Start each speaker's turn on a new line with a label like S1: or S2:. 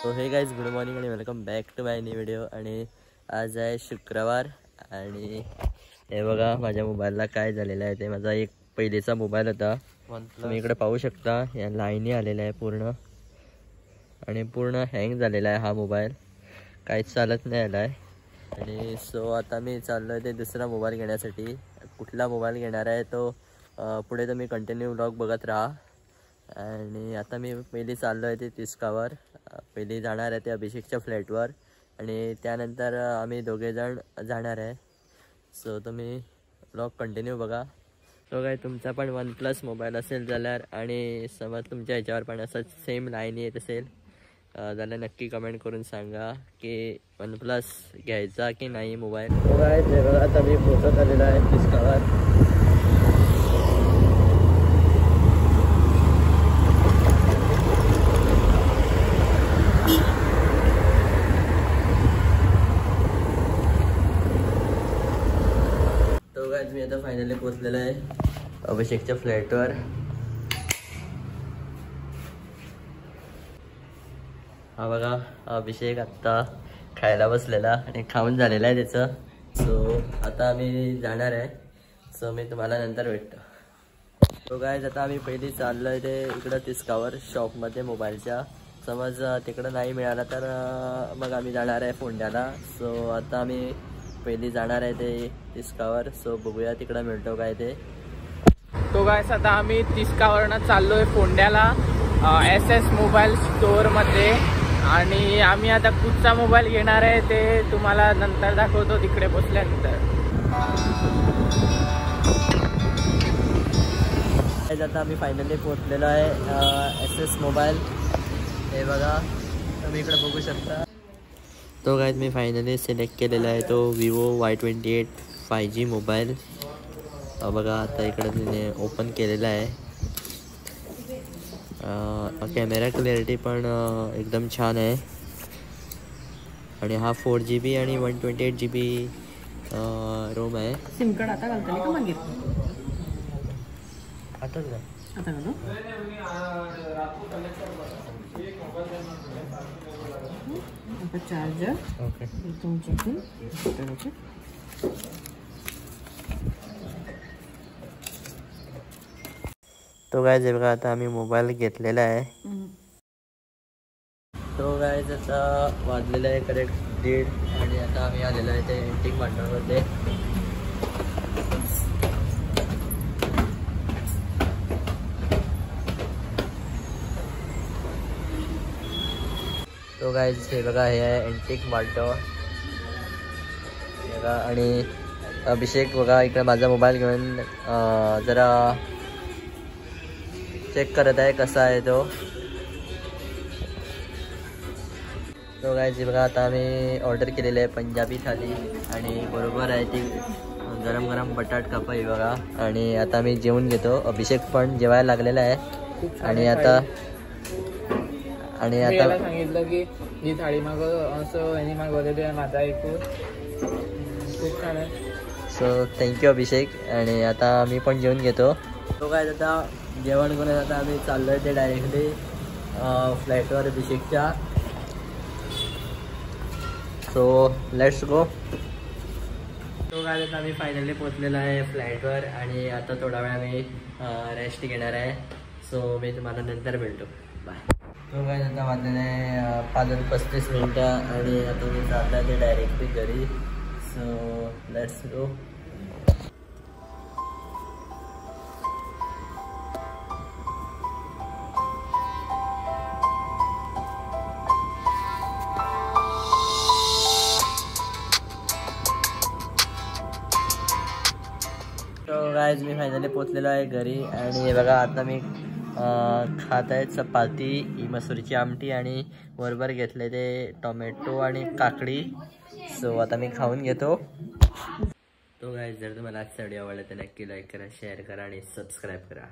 S1: तो hey guys good morning आणि welcome back to my new video. आणि आज आहे शुक्रवार आणि हे बघा माझ्या मोबाईलला काय झालेलं आहे ते। माझा एक पहिलेचा मोबाईल होता, तुम्ही इकडे पाहू शकता या लाईनी आलेल्या आहे पूर्ण आणि पूर्ण हँग झालेला आहे हा मोबाईल, काहीच चालत नाही आला आहे। आणि सो आता मी चाललो आहे ते दुसरा मोबाईल घेण्यासाठी। कुठला मोबाईल घेणार आहे तो पुढे तुम्ही कंटिन्यू व्लॉग बघत राहा। आणि आता मी पहिली चाललो आहे ते तिसकावर, पहिली जाणार आहे ते अभिषेकच्या फ्लॅटवर आणि त्यानंतर आम्ही दोघेजण जाणार आहे। सो तुम्ही व्लॉग कंटिन्यू बघा। तो काय तुमचा पण OnePlus मोबाईल असेल जाल्यार आणि समज तुमच्या ह्याच्यावर पण असं सेम लाईन येत असेल जाल्यार नक्की कमेंट करून सांगा की OnePlus घ्यायचा की नाही मोबाईल। तो काय ते बघा आता मी पोहोचत आलेला आहे तिसकावर। मी आता फायनली पोहोचलेलो आहे अभिषेकच्या फ्लॅटवर। हा बघा अभिषेक आत्ता खायला बसलेला आणि खाऊन झालेला आहे त्याचं। सो आता आम्ही जाणार आहे, सो मी तुम्हाला नंतर भेटतो। तो गाइस आता आम्ही पहिली चाललो आहे ते इकडं तिसकावर शॉपमध्ये मोबाईलच्या। समज तिकडं नाही मिळाला तर मग आम्ही जाणार आहे फोंड्याला। सो आता आम्ही पहिली जाणार आहे ते तिसकावर, सो बघूया तिकडं मिळतो काय ते।
S2: तो गाइस आता आम्ही तिसकावरनं चाललोय फोंड्याला SS मोबाईल स्टोअरमध्ये। आणि आम्ही आता कुठचा मोबाईल घेणार आहे ते तुम्हाला नंतर दाखवतो तिकडे पोचल्यानंतर।
S1: आता आम्ही फायनली पोहोचलेलो आहे SS मोबाईल। हे बघा तुम्ही इकडे बघू शकता। तो गाइस मी फायनली सिलेक्ट केलेला आहे तो Vivo Y28 5G मोबाईल। बघा आता इकडे तिने ओपन केलेला आहे। कॅमेरा क्लॅरिटी पण एकदम छान आहे आणि हा 4GB आणि 128GB रोम आहे।
S2: सिम कार्ड आता घालताना का मागितलं?
S1: आताच का
S2: आता घालू आता चार्जर
S1: ओके
S2: तुमचे
S1: तो गाइस बघा आता आम्ही मोबाईल घेतलेला आहे। तो गाइस आता वाजलेला आहे करेक्ट 1:30 आणि आता आम्ही आलेलो आहे ते एंटिक मार्केटमध्ये। तो गाइस हे बघा हे आहे एंटिक मार्केट बघा। आणि अभिषेक बघा इकडे माझा मोबाईल घेऊन जरा चेक करत आहे कसा आहे तो। तो गाइस बघा आता आम्ही ऑर्डर केलेली आहे पंजाबी थाली आणि बरोबर आहे ती गरम गरम बटाट कापाई बघा। आणि आता मी जेवून घेतो, अभिषेक पण जेवायला लागलेला आहे। आणि आता
S2: सांगितलं की ही थाळी माग असं यांनी मागवलेली आहे माझा ऐकून, खूप छान आहे।
S1: सो थँक्यू अभिषेक। आणि आता मी पण जेवून घेतो। तो काय आता जेवण करून आता आम्ही चाललो आहे ते डायरेक्टली फ्लाईटवर अभिषेकच्या। So let's go. तो काय आता आम्ही फायनली पोहोचलेलो आहे फ्लाईटवर आणि आता थोडा वेळ आम्ही रेस्ट घेणार आहे। सो मी तुम्हाला नंतर भेटतो, बाय। तो काय आता वाजलेलं आहे 5:35 आणि आता मी चाललो आहे ते डायरेक्टली घरी। So let's go. तो गाइस मी फायनली पोहोचलेलो आहे घरी आणि हे बघा आता मी खात आहे चपाती, ही मसूरची आमटी आणि बरोबर घेतले ते टोमॅटो आणि काकडी। सो आता मी खाऊन घेतो। तो गाइस जर तुम्हाला आजचा व्हिडिओ आवडला तर नक्की लाईक करा, शेअर करा आणि सबस्क्राईब करा।